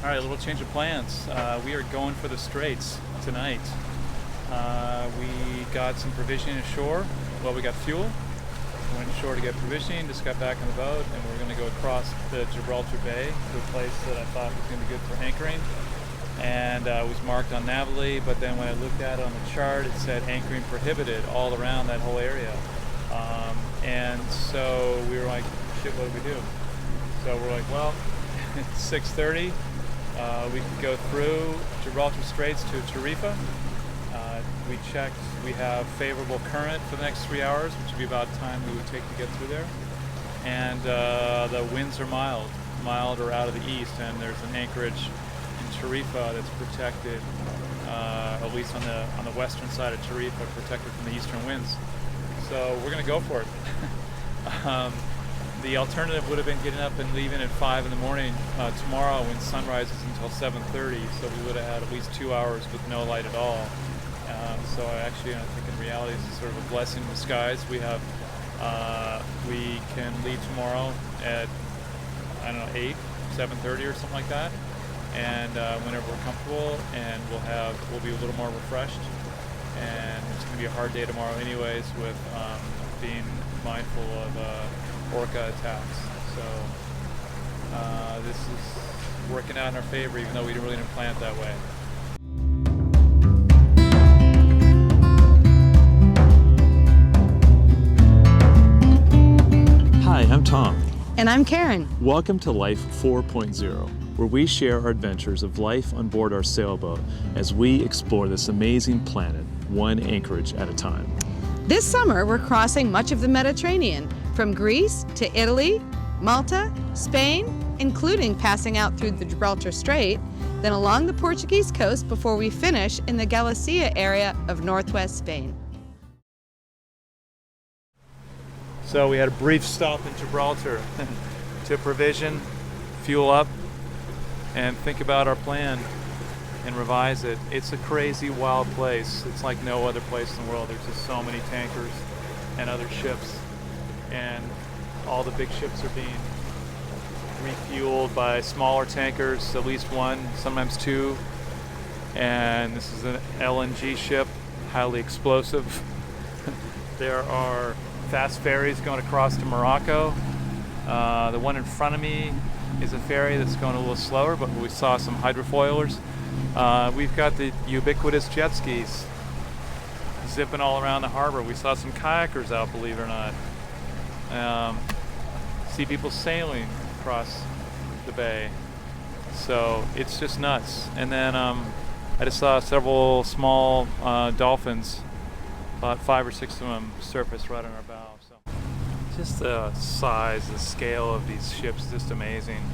All right, a little change of plans. We are going for the Straits tonight. We got some provisioning ashore. Well, we got fuel. Went ashore to get provisioning, just got back on the boat, and we're going to go across the Gibraltar Bay to a place that I thought was going to be good for anchoring. And it was marked on Navigate, but then when I looked at it on the chart, it said anchoring prohibited all around that whole area. And so we were like, shit, what do we do? So we're like, well, it's 6:30. We could go through Gibraltar Straits to Tarifa. We checked, we have favorable current for the next 3 hours, which would be about the time we would take to get through there. And the winds are mild or out of the east, and there's an anchorage in Tarifa that's protected, at least on the western side of Tarifa, protected from the eastern winds. So we're going to go for it. The alternative would have been getting up and leaving at 5 in the morning tomorrow when sunrise is until 7:30, so we would have had at least 2 hours with no light at all. So I think in reality it's sort of a blessing in disguise. We can leave tomorrow at, 8, 7:30 or something like that, and whenever we're comfortable, and we'll be a little more refreshed. And it's going to be a hard day tomorrow anyways, with being mindful of Orca attacks. So this is working out in our favor, even though we really didn't plan it that way. Hi, I'm Tom. And I'm Karen. Welcome to Life 4.0, where we share our adventures of life on board our sailboat as we explore this amazing planet, one anchorage at a time. This summer, we're crossing much of the Mediterranean, from Greece to Italy, Malta, Spain, including passing out through the Gibraltar Strait, then along the Portuguese coast before we finish in the Galicia area of northwest Spain. So we had a brief stop in Gibraltar to provision, fuel up, and think about our plan and revise it. It's a crazy, wild place. It's like no other place in the world. There's just so many tankers and other ships, and all the big ships are being refueled by smaller tankers, at least one, sometimes two. And this is an LNG ship, highly explosive. There are fast ferries going across to Morocco. The one in front of me is a ferry that's going a little slower, but we saw some hydrofoilers. We've got the ubiquitous jet skis zipping all around the harbor. We saw some kayakers out, believe it or not. See people sailing across the bay. So it's just nuts. And then I just saw several small dolphins, about 5 or 6 of them, surface right on our bow. So just the size, the scale of these ships is just amazing.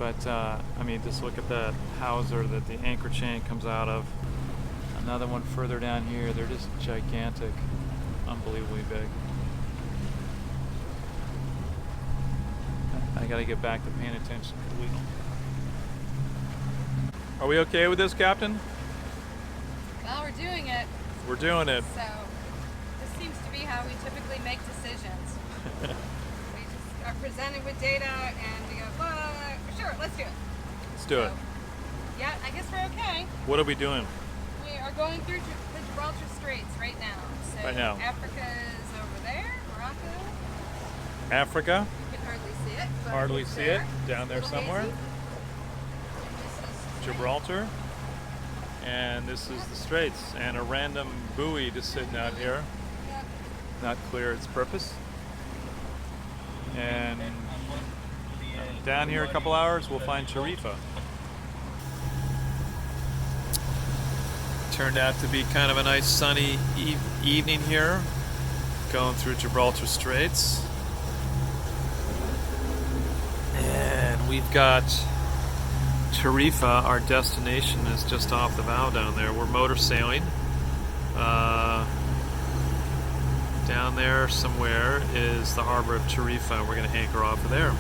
But just look at that hawser that the anchor chain comes out of. Another one further down here. They're just gigantic, unbelievably big. I gotta get back to paying attention for the week. Are we okay with this, Captain? Well, we're doing it. We're doing it. So this seems to be how we typically make decisions. We just are presented with data and we go, well, sure, let's do it. Let's do it. Yeah, I guess we're okay. What are we doing? We are going through the Gibraltar Straits right now. So Right now. Africa is over there, Morocco. Africa. You can hardly see it. But Hardly it's see there. it. Down there It's a little somewhere. hazy. And this is Gibraltar. And this is the Straits, and a random buoy just sitting out here. Yep. Not clear its purpose. And down here a couple hours, we'll find Tarifa. Turned out to be kind of a nice sunny evening here, going through Gibraltar Straits. And we've got Tarifa, our destination, is just off the bow down there. We're motor sailing. Down there somewhere is the harbor of Tarifa. We're going to anchor off of there.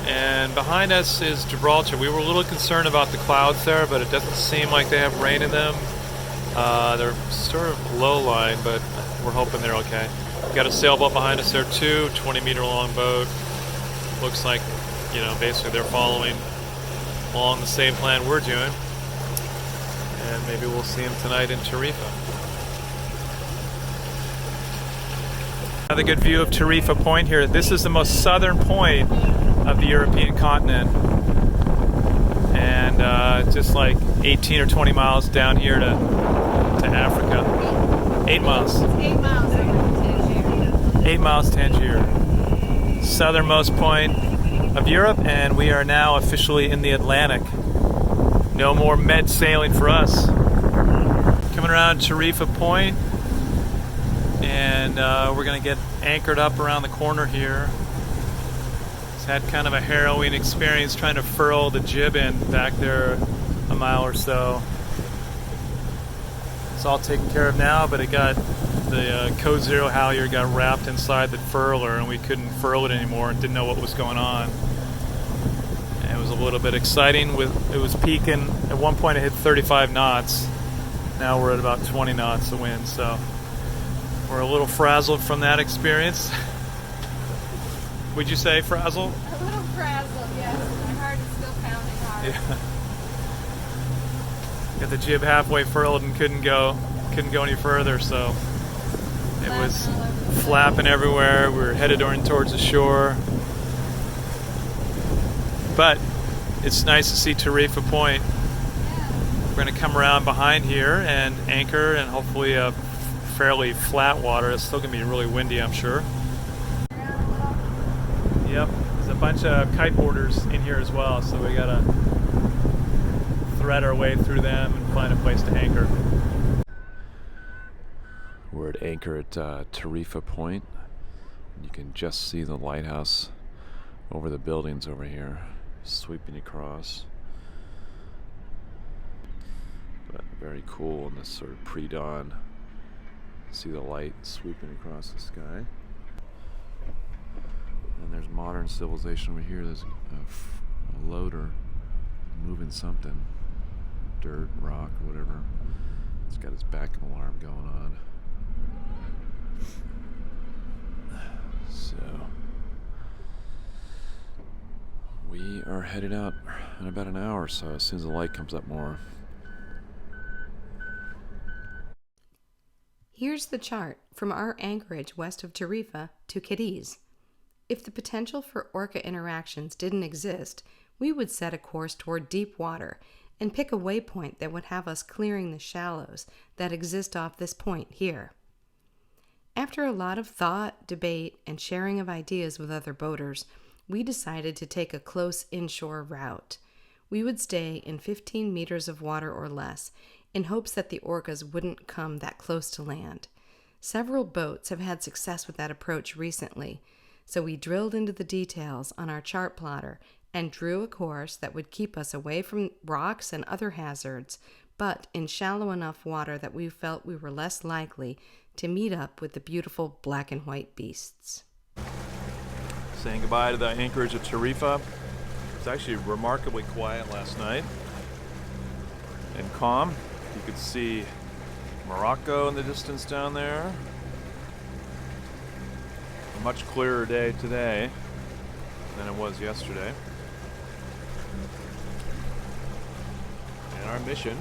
And behind us is Gibraltar. We were a little concerned about the clouds there, but it doesn't seem like they have rain in them. They're sort of low lying, but we're hoping they're okay. We've got a sailboat behind us there too, 20-meter long boat. looks like, you know, basically they're following along the same plan we're doing. And maybe we'll see them tonight in Tarifa. Another good view of Tarifa Point here. This is the most southern point of the European continent. And just like 18 or 20 miles down here to Africa. 8 miles. 8 miles over to Tangier. 8 miles Tangier. Southernmost point of Europe, and we are now officially in the Atlantic. No more med sailing for us. Coming around Tarifa Point, and we're going to get anchored up around the corner here. It's had kind of a harrowing experience trying to furl the jib in back there a mile or so. It's all taken care of now, but it got the Code Zero halyard got wrapped inside the furler, and we couldn't furl it anymore and didn't know what was going on. And it was a little bit exciting. It was peaking at one point. It hit 35 knots. Now we're at about 20 knots of wind, so we're a little frazzled from that experience. Would you say frazzled? A little frazzled, yes. My heart is still pounding hard. Yeah. Got the jib halfway furled and couldn't go any further, so it was flapping everywhere. We were headed towards the shore. But it's nice to see Tarifa Point. We're going to come around behind here and anchor, and hopefully a fairly flat water. It's still going to be really windy, I'm sure. Yep, there's a bunch of kiteboarders in here as well, so we got to thread our way through them and find a place to anchor. We're at anchor at Tarifa Point. You can just see the lighthouse over the buildings over here, sweeping across. But very cool in this sort of pre-dawn. See the light sweeping across the sky. And there's modern civilization over here. There's a loader moving something. Dirt, rock, whatever. It's got its backup alarm going on. So we are headed out in about an hour or so, as soon as the light comes up more. Here's the chart from our anchorage west of Tarifa to Cadiz. If the potential for Orca interactions didn't exist, we would set a course toward deep water and pick a waypoint that would have us clearing the shallows that exist off this point here. After a lot of thought, debate, and sharing of ideas with other boaters, we decided to take a close inshore route. We would stay in 15 meters of water or less, in hopes that the orcas wouldn't come that close to land. Several boats have had success with that approach recently, so we drilled into the details on our chart plotter and drew a course that would keep us away from rocks and other hazards, but in shallow enough water that we felt we were less likely to meet up with the beautiful black and white beasts. Saying goodbye to the anchorage at Tarifa. It was actually remarkably quiet last night and calm. You could see Morocco in the distance down there. A much clearer day today than it was yesterday. And our mission,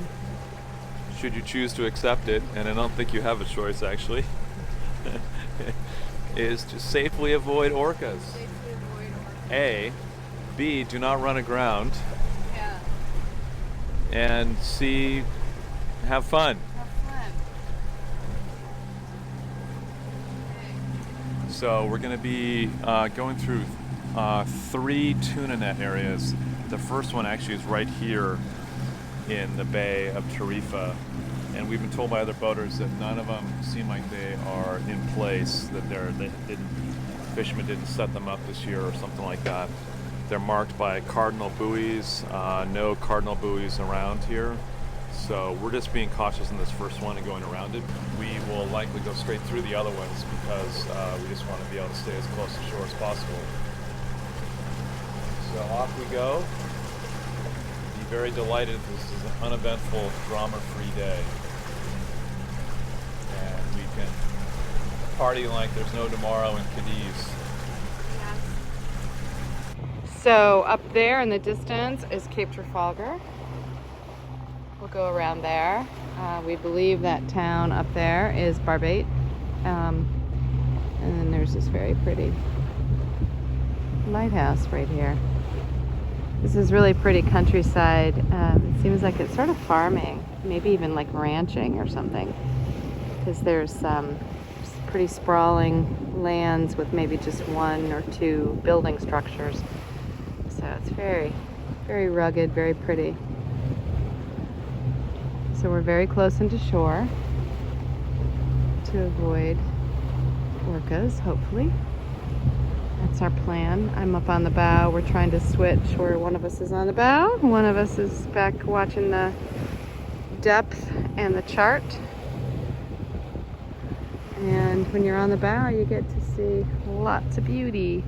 should you choose to accept it, and I don't think you have a choice actually, is to safely avoid orcas. Safely avoid orcas. A. B. Do not run aground. Yeah. And C. Have fun. Have fun. Okay. So we're going to be going through 3 tuna net areas. The first one actually is right here in the bay of Tarifa, and we've been told by other boaters that none of them seem like they are in place, that fishermen didn't set them up this year or something like that. They're marked by cardinal buoys, no cardinal buoys around here. So we're just being cautious in this first one and going around it. We will likely go straight through the other ones because we just want to be able to stay as close to shore as possible. So off we go. Be very delighted this is an uneventful, drama-free day. And we can party like there's no tomorrow in Cadiz. So up there in the distance is Cape Trafalgar. We'll go around there. We believe that town up there is Barbate. And then there's this very pretty lighthouse right here. This is really pretty countryside. It seems like it's sort of farming, maybe even like ranching or something, because there's pretty sprawling lands with maybe just one or two building structures. So it's very, very rugged, very pretty. So we're very close into shore to avoid orcas, hopefully. That's our plan. I'm up on the bow. We're trying to switch where one of us is on the bow, one of us is back watching the depth and the chart. And when you're on the bow, you get to see lots of beauty.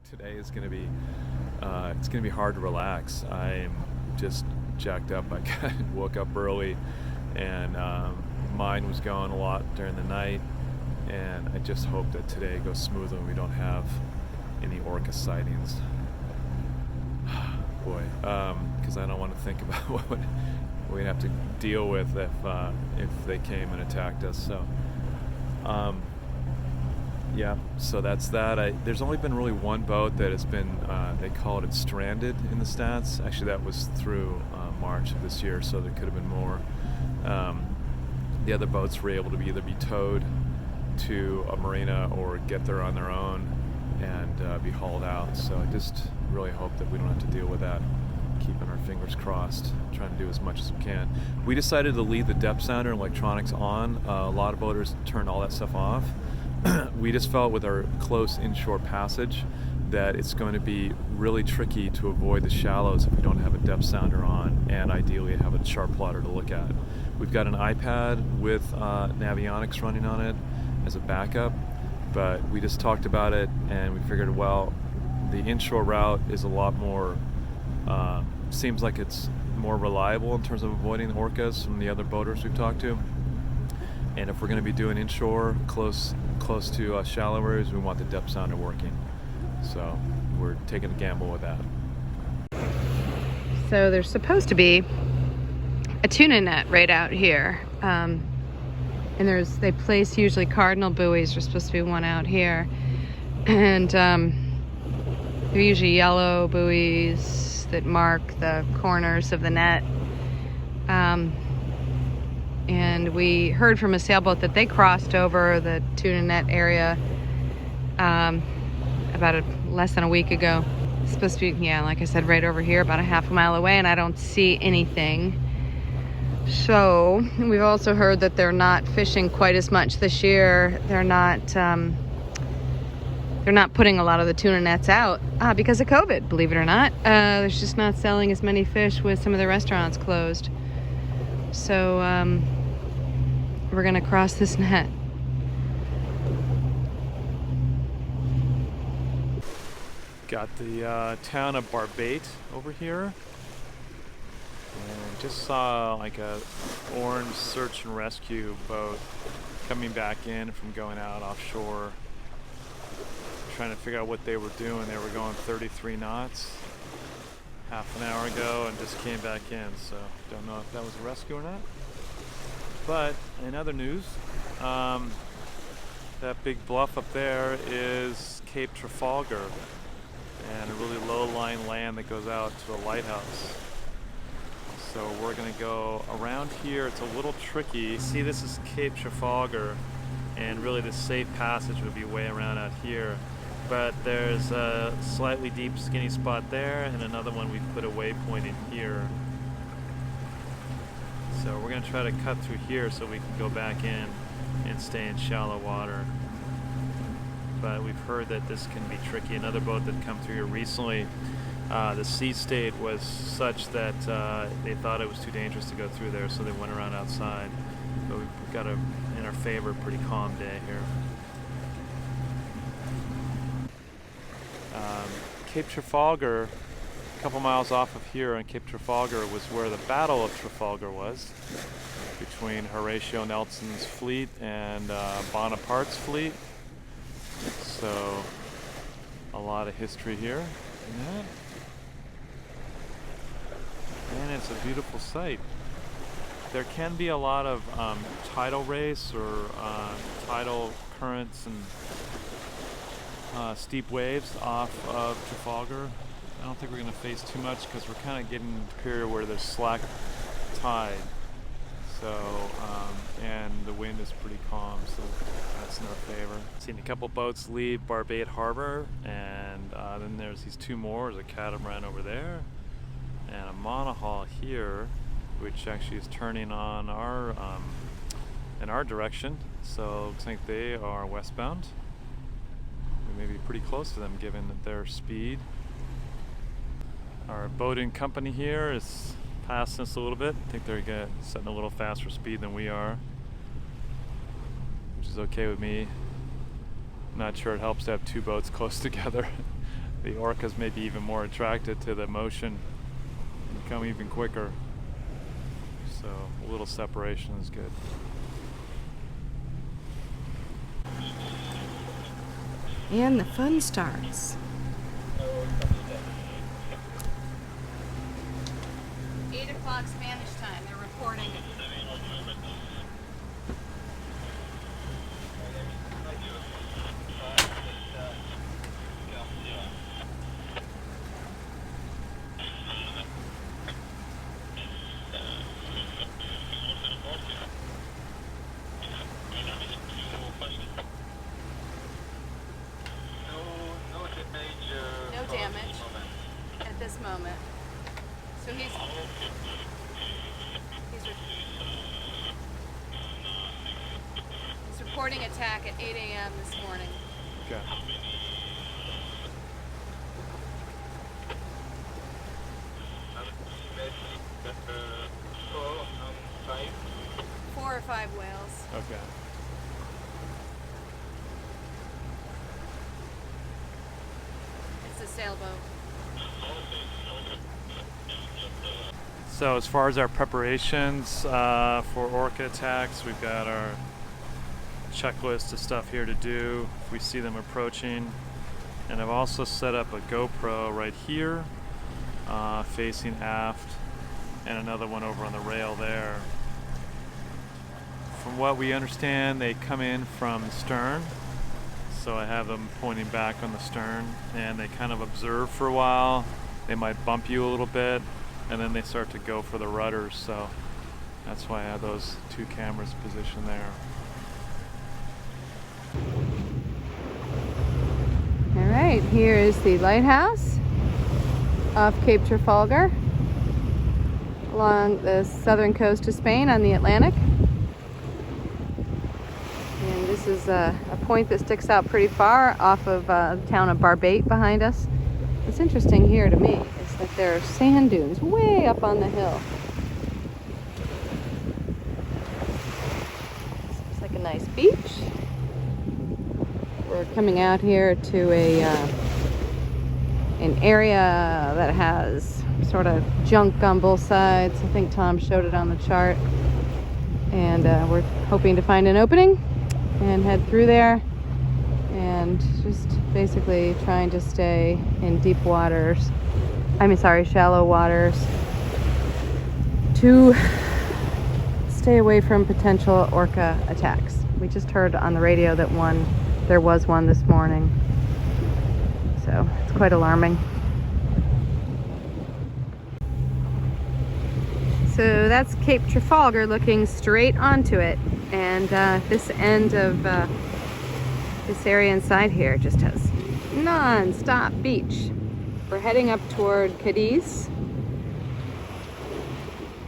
Today is going to be, it's going to be hard to relax. I'm just jacked up. I woke up early, and mine was going a lot during the night. And I just hope that today goes smoothly and we don't have any orca sightings. Boy, because I don't want to think about what we'd have to deal with if they came and attacked us. So, yeah. So that's that. There's only been really one boat that has been. They call it stranded in the stats. Actually, that was through March of this year, so there could have been more. The other boats were able to either be towed to a marina or get there on their own and be hauled out. So I just really hope that we don't have to deal with that. Keeping our fingers crossed, trying to do as much as we can. We decided to leave the depth sounder and electronics on. A lot of boaters turn all that stuff off. We just felt with our close inshore passage that it's going to be really tricky to avoid the shallows if we don't have a depth sounder on, and ideally have a chart plotter to look at. We've got an iPad with Navionics running on it as a backup, but we just talked about it and we figured, well, the inshore route is a lot more, seems like it's more reliable in terms of avoiding the orcas from the other boaters we've talked to. And if we're going to be doing inshore close to shallow areas, we want the depth sounder working. So we're taking a gamble with that. So there's supposed to be a tuna net right out here. And they place usually cardinal buoys. There's supposed to be one out here. And they're usually yellow buoys that mark the corners of the net. And we heard from a sailboat that they crossed over the tuna net area about less than a week ago. It's supposed to be, yeah, like I said, right over here, about a half a mile away, and I don't see anything. So we've also heard that they're not fishing quite as much this year. They're not putting a lot of the tuna nets out because of COVID, believe it or not. They're just not selling as many fish with some of the restaurants closed. So we're gonna cross this net. Got the town of Barbate over here. And just saw like a orange search and rescue boat coming back in from going out offshore, trying to figure out what they were doing. They were going 33 knots half an hour ago and just came back in, so don't know if that was a rescue or not. But in other news, that big bluff up there is Cape Trafalgar, and a really low-lying land that goes out to a lighthouse. So we're gonna go around here. It's a little tricky. See, this is Cape Trafalgar, and really the safe passage would be way around out here. But there's a slightly deep skinny spot there, and another one we've put a waypoint in here. So we're gonna try to cut through here so we can go back in and stay in shallow water. But we've heard that this can be tricky. Another boat that come through here recently, the sea state was such that they thought it was too dangerous to go through there, so they went around outside. But we've got a, in our favor, pretty calm day here. Cape Trafalgar, a couple miles off of here on Cape Trafalgar, was where the Battle of Trafalgar was, between Horatio Nelson's fleet and Bonaparte's fleet. So lot of history here. Yeah. And it's a beautiful sight. There can be a lot of tidal race or tidal currents and steep waves off of Trafalgar. I don't think we're going to face too much because we're kind of getting into a period where there's slack tide. So, and the wind is pretty calm, so that's in our favor. Seen a couple boats leave Barbate Harbor, and then there's these two more. There's a catamaran over there, and a monohull here, which actually is turning on our in our direction. So it looks like they are westbound. We may be pretty close to them given their speed. Our boating company here is passing us a little bit. I think they're setting a little faster speed than we are, which is okay with me. I'm not sure it helps to have two boats close together. The Orcas may be even more attracted to the motion and come even quicker. So a little separation is good. And the fun starts. 8 o'clock Spanish time, they're reporting it. No damage at this moment. So he's reporting attack at 8 a.m. this morning. Okay. Four or five whales. Okay. It's a sailboat. So as far as our preparations for Orca attacks, we've got our checklist of stuff here to do if we see them approaching. And I've also set up a GoPro right here facing aft and another one over on the rail there. From what we understand, they come in from the stern. So I have them pointing back on the stern and they kind of observe for a while. They might bump you a little bit and then they start to go for the rudders. So that's why I have those two cameras positioned there. All right, here is the lighthouse off Cape Trafalgar along the southern coast of Spain on the Atlantic. And this is a point that sticks out pretty far off of the town of Barbate behind us. What's interesting here to me is that there are sand dunes way up on the hill. Looks like a nice beach. We're coming out here to an area that has sort of junk on both sides. I think Tom showed it on the chart. And we're hoping to find an opening and head through there. And just basically trying to stay in deep waters. Shallow waters. To stay away from potential orca attacks. We just heard on the radio that there was one this morning. So it's quite alarming. So that's Cape Trafalgar looking straight onto it. And this end of this area inside here just has non-stop beach. We're heading up toward Cadiz.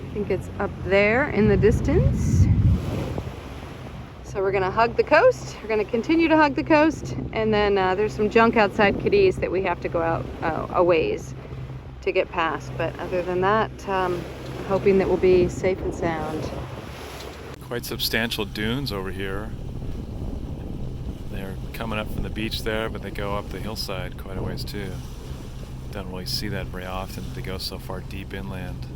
I think it's up there in the distance. So we're gonna hug the coast. We're gonna continue to hug the coast, and then there's some junk outside Cadiz that we have to go out a ways to get past. But other than that, hoping that we'll be safe and sound. Quite substantial dunes over here. They're coming up from the beach there, but they go up the hillside quite a ways too. Don't really see that very often. They go so far deep inland.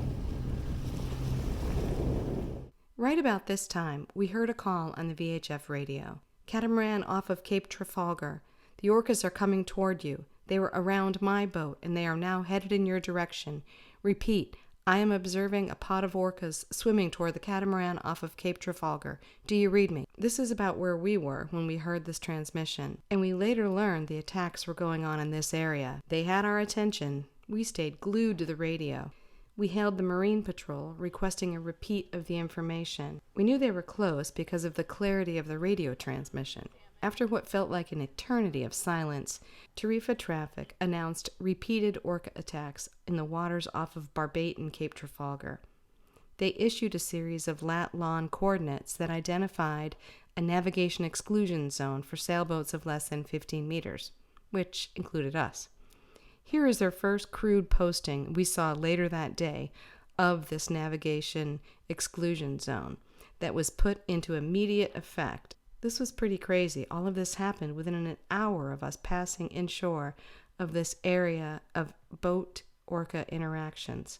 Right about this time, we heard a call on the VHF radio. Catamaran off of Cape Trafalgar. The orcas are coming toward you. They were around my boat, and they are now headed in your direction. Repeat, I am observing a pod of orcas swimming toward the catamaran off of Cape Trafalgar. Do you read me? This is about where we were when we heard this transmission, and we later learned the attacks were going on in this area. They had our attention. We stayed glued to the radio. We hailed the Marine Patrol, requesting a repeat of the information. We knew they were close because of the clarity of the radio transmission. After what felt like an eternity of silence, Tarifa Traffic announced repeated orca attacks in the waters off of Barbate and Cape Trafalgar. They issued a series of lat-long coordinates that identified a navigation exclusion zone for sailboats of less than 15 meters, which included us. Here is their first crude posting we saw later that day of this navigation exclusion zone that was put into immediate effect. This was pretty crazy. All of this happened within an hour of us passing inshore of this area of boat-orca interactions.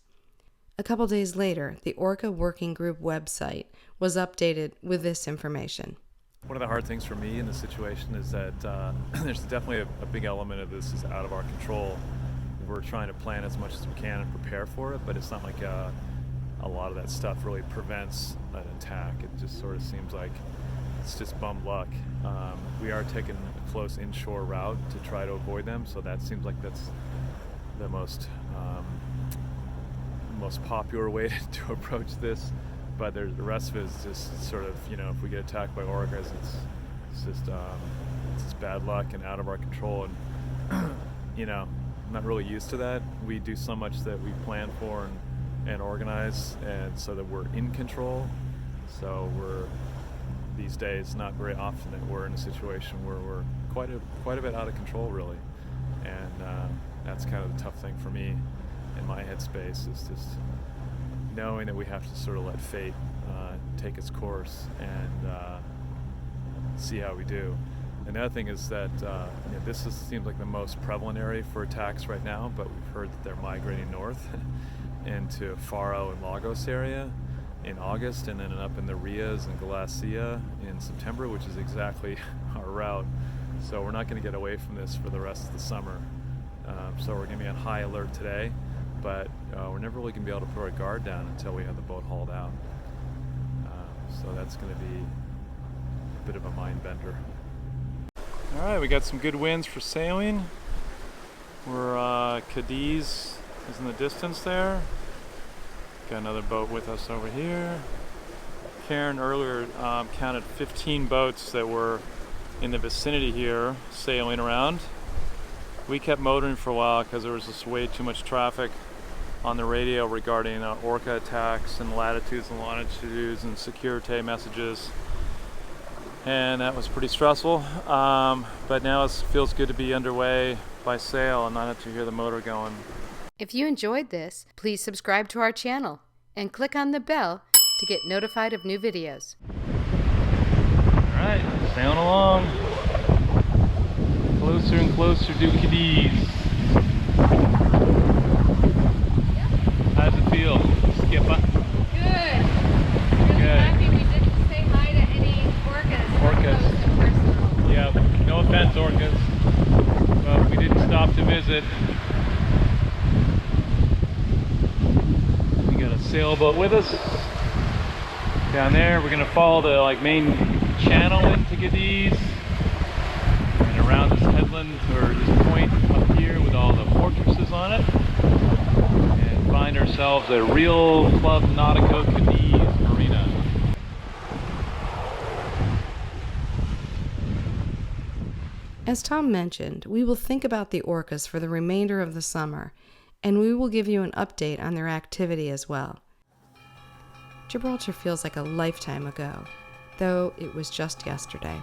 A couple days later, the Orca Working Group website was updated with this information. One of the hard things for me in this situation is that there's definitely a big element of this is out of our control. We're trying to plan as much as we can and prepare for it, but it's not like a lot of that stuff really prevents an attack. It just sort of seems like it's just bum luck. We are taking a close inshore route to try to avoid them, so that seems like that's the most popular way to approach this. But the rest of it is just sort of, if we get attacked by orcas, it's just bad luck and out of our control. And I'm not really used to that. We do so much that we plan for and organize, and so that we're in control. So we're these days not very often that we're in a situation where we're quite a bit out of control, really. And that's kind of the tough thing for me in my headspace, is just knowing that we have to sort of let fate take its course and see how we do. And the other thing is that this seems like the most prevalent area for attacks right now, but we've heard that they're migrating north into Faro and Lagos area in August, and then up in the Rias and Galicia in September, which is exactly our route. So we're not going to get away from this for the rest of the summer. So we're going to be on high alert today, but we're never really going to be able to put our guard down until we have the boat hauled out. So that's going to be a bit of a mind bender. All right, we got some good winds for sailing. We're Cadiz is in the distance there. Got another boat with us over here. Karen earlier counted 15 boats that were in the vicinity here sailing around. We kept motoring for a while because there was just way too much traffic on the radio regarding orca attacks and latitudes and longitudes and security messages. And that was pretty stressful. But now it feels good to be underway by sail and not have to hear the motor going. If you enjoyed this, please subscribe to our channel and click on the bell to get notified of new videos. All right, sailing along. Closer and closer to Cadiz. How's it feel, Skipper? Good. Really happy we didn't say hi to any orcas. Orcas. Yeah, no offense, orcas. But we didn't stop to visit. We got a sailboat with us. Down there, we're gonna follow the main channel into Cadiz. And around this headland, or this point up here with all the fortresses on it. And find ourselves a real Club Nautico Cadiz marina. As Tom mentioned, we will think about the orcas for the remainder of the summer, and we will give you an update on their activity as well. Gibraltar feels like a lifetime ago, though it was just yesterday.